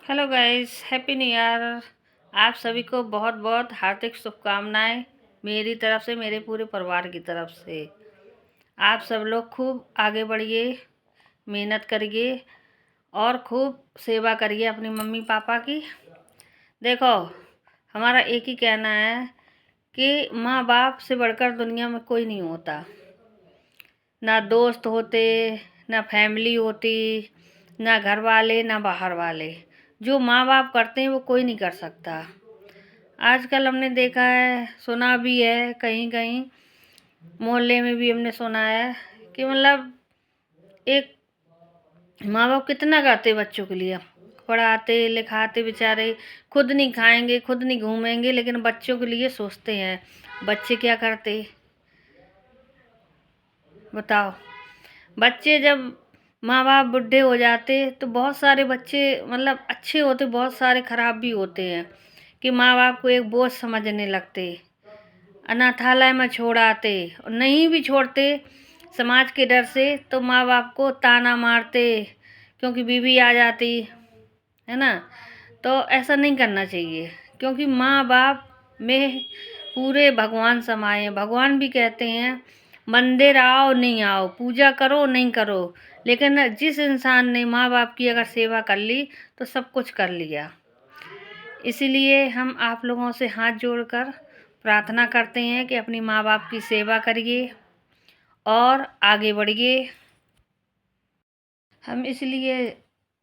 Hello guys, happy new year. आप सभी को बहुत बहुत हार्दिक शुभकामनाएं मेरी तरफ से, मेरे पूरे परिवार की तरफ से। आप सब लोग खूब आगे बढ़िए, मेहनत करिए और खूब सेवा करिए अपनी मम्मी पापा की। देखो, हमारा एक ही कहना है कि माँ बाप से बढ़कर दुनिया में कोई नहीं होता। ना दोस्त होते, ना फैमिली होती, ना घर वाले, ना बाहर वाले। जो माँ बाप करते हैं वो कोई नहीं कर सकता। आजकल हमने देखा है, सुना भी है, कहीं कहीं मोहल्ले में भी हमने सुना है कि मतलब एक माँ बाप कितना करते बच्चों के लिए, पढ़ाते लिखाते बेचारे, खुद नहीं खाएंगे, खुद नहीं घूमेंगे, लेकिन बच्चों के लिए सोचते हैं। बच्चे क्या करते, बताओ। बच्चे जब माँ बाप बूढ़े हो जाते तो बहुत सारे बच्चे मतलब अच्छे होते, बहुत सारे खराब भी होते हैं कि माँ बाप को एक बोझ समझने लगते, अनाथालय में छोड़ आते, और नहीं भी छोड़ते समाज के डर से तो माँ बाप को ताना मारते क्योंकि बीवी आ जाती है ना। तो ऐसा नहीं करना चाहिए, क्योंकि माँ बाप में पूरे भगवान समाए हैं। भगवान भी कहते हैं मंदिर आओ नहीं आओ, पूजा करो नहीं करो, लेकिन जिस इंसान ने माँ बाप की अगर सेवा कर ली तो सब कुछ कर लिया। इसीलिए हम आप लोगों से हाथ जोड़कर प्रार्थना करते हैं कि अपनी माँ बाप की सेवा करिए और आगे बढ़िए। हम इसलिए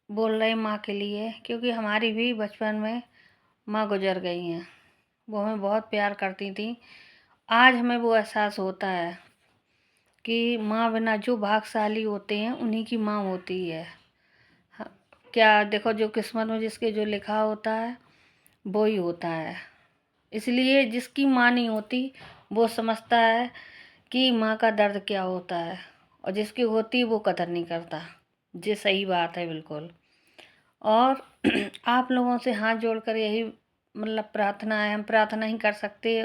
बोल रहे हैं माँ के लिए, क्योंकि हमारी भी बचपन में माँ गुजर गई हैं। वो हमें बहुत प्यार करती थी। आज हमें वो एहसास होता है कि माँ बिना जो भाग्यशाली होते हैं उन्हीं की माँ होती है। क्या देखो, जो किस्मत में जिसके जो लिखा होता है वो ही होता है। इसलिए जिसकी माँ नहीं होती वो समझता है कि माँ का दर्द क्या होता है, और जिसकी होती वो कदर नहीं करता। ये सही बात है बिल्कुल। और आप लोगों से हाथ जोड़कर यही मतलब प्रार्थना है, हम प्रार्थना ही कर सकते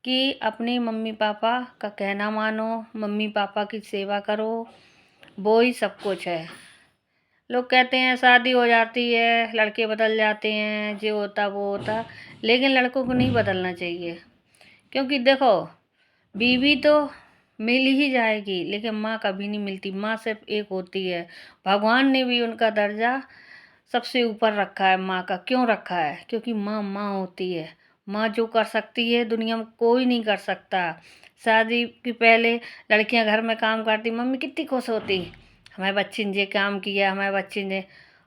कि अपने मम्मी पापा का कहना मानो, मम्मी पापा की सेवा करो, वो ही सब कुछ है। लोग कहते हैं शादी हो जाती है लड़के बदल जाते हैं, जो होता वो होता, लेकिन लड़कों को नहीं बदलना चाहिए। क्योंकि देखो, बीवी तो मिल ही जाएगी लेकिन माँ कभी नहीं मिलती। माँ सिर्फ एक होती है। भगवान ने भी उनका दर्जा सबसे ऊपर रखा है। माँ का क्यों रखा है? क्योंकि माँ माँ होती है। माँ जो कर सकती है दुनिया में कोई नहीं कर सकता। शादी के पहले लड़कियां घर में काम करती, मम्मी कितनी खुश होती, हमारे बच्चे ने ये काम किया, हमारे बच्चे ने।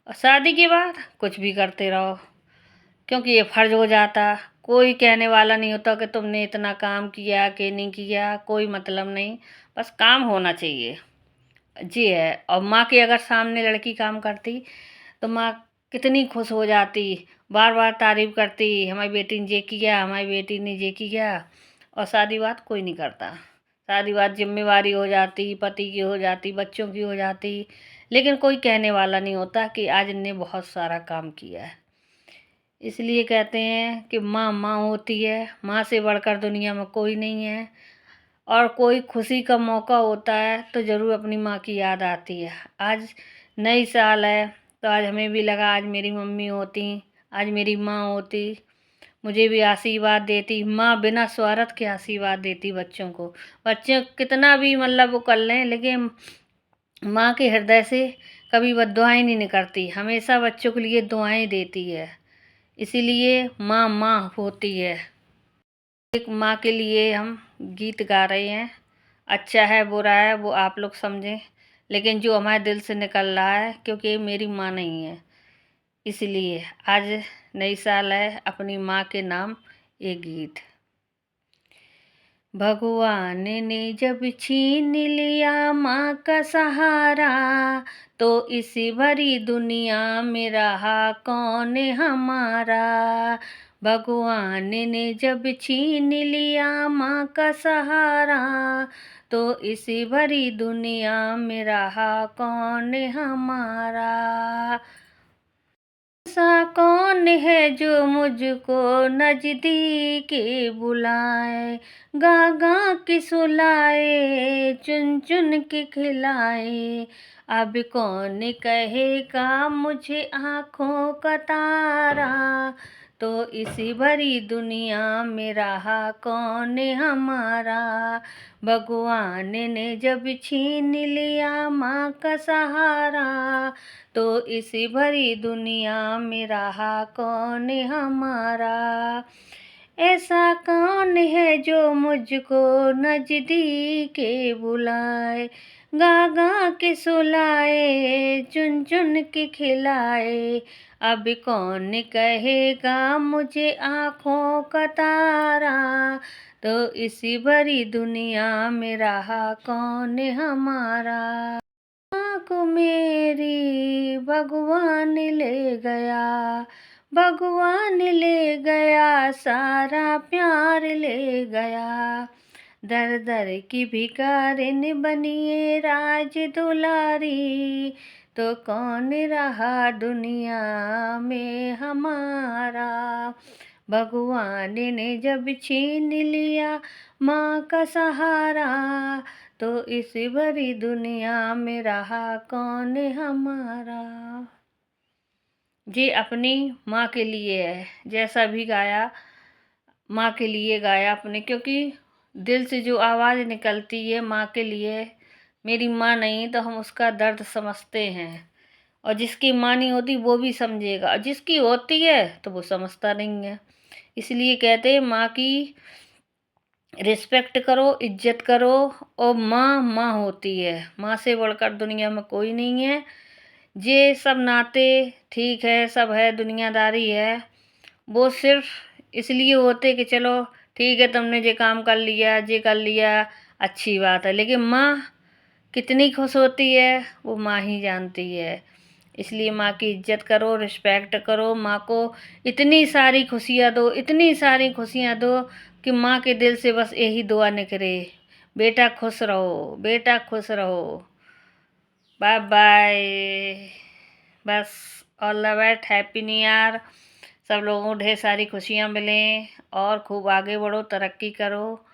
और शादी के बाद कुछ भी करते रहो, क्योंकि ये फर्ज हो जाता। कोई कहने वाला नहीं होता कि तुमने इतना काम किया कि नहीं किया, कोई मतलब नहीं, बस काम होना चाहिए। जी है। और माँ के अगर सामने लड़की काम करती तो माँ कितनी खुश हो जाती, बार बार तारीफ करती, हमारी बेटी ने ये किया, हमारी बेटी ने ये किया। और शादी बात कोई नहीं करता। शादी बात जिम्मेवारी हो जाती, पति की हो जाती, बच्चों की हो जाती, लेकिन कोई कहने वाला नहीं होता कि आज इनने बहुत सारा काम किया है। इसलिए कहते हैं कि माँ माँ होती है, माँ से बढ़कर दुनिया में कोई नहीं है। और कोई खुशी का मौका होता है तो ज़रूर अपनी माँ की याद आती है। आज नई साल है तो आज हमें भी लगा आज मेरी मम्मी होती, आज मेरी माँ होती, मुझे भी आशीर्वाद देती। माँ बिना स्वार्थ के आशीर्वाद देती बच्चों को। बच्चे कितना भी मतलब वो कर लें, लेकिन माँ के हृदय से कभी बद्दुआएं नहीं निकलती, हमेशा बच्चों के लिए दुआएं देती है। इसीलिए माँ माँ होती है। एक माँ के लिए हम गीत गा रहे हैं। अच्छा है बुरा है वो आप लोग समझें, लेकिन जो हमारे दिल से निकल रहा है, क्योंकि ये मेरी माँ नहीं है, इसलिए आज नई साल है, अपनी माँ के नाम एक गीत। भगवान ने जब छीन लिया माँ का सहारा, तो इसी भरी दुनिया में रहा कौन हमारा। भगवान ने जब छीन लिया माँ का सहारा, तो इसी भरी दुनिया में रहा कौन हमारा। ऐसा कौन कौन है जो मुझको नजदीक बुलाए, गा गा के सुलाए, चुन चुन के खिलाए। अब कौन कहेगा मुझे आँखों का तारा, तो इसी भरी दुनिया में रहा कौन हमारा। भगवान ने जब छीन लिया माँ का सहारा, तो इसी भरी दुनिया में रहा कौन हमारा। ऐसा कौन है जो मुझको नजदीक बुलाए, गा गा के सुलाए, चुन चुन के खिलाए। अब कौन कहेगा मुझे आँखों का तारा, तो इसी भरी दुनिया में रहा कौन हमारा। माँ को मेरी भगवान ले गया, भगवान ले गया, सारा प्यार ले गया। दर दर की भिखारिन बनिए राज दुलारी, तो कौन रहा दुनिया में हमारा। भगवान ने जब छीन लिया माँ का सहारा, तो इस भरी दुनिया में रहा कौन हमारा। ये अपनी माँ के लिए है, जैसा भी गाया माँ के लिए गाया अपने, क्योंकि दिल से जो आवाज़ निकलती है माँ के लिए। मेरी माँ नहीं तो हम उसका दर्द समझते हैं, और जिसकी माँ नहीं होती वो भी समझेगा, और जिसकी होती है तो वो समझता नहीं है। इसलिए कहते हैं माँ की रिस्पेक्ट करो, इज्जत करो, और माँ माँ होती है। माँ से बढ़कर दुनिया में कोई नहीं है। ये सब नाते ठीक है, सब है, दुनियादारी है, वो सिर्फ इसलिए होते कि चलो ठीक है तुमने ये काम कर लिया, ये कर लिया, अच्छी बात है। लेकिन माँ कितनी खुश होती है वो माँ ही जानती है। इसलिए माँ की इज्जत करो, रिस्पेक्ट करो, माँ को इतनी सारी खुशियाँ दो, इतनी सारी खुशियाँ दो कि माँ के दिल से बस यही दुआ निकले, बेटा खुश रहो, बेटा खुश रहो। Bye bye. बस all the best, happy new year. सब लोगों को ढेर सारी खुशियाँ मिलें और खूब आगे बढ़ो, तरक्की करो।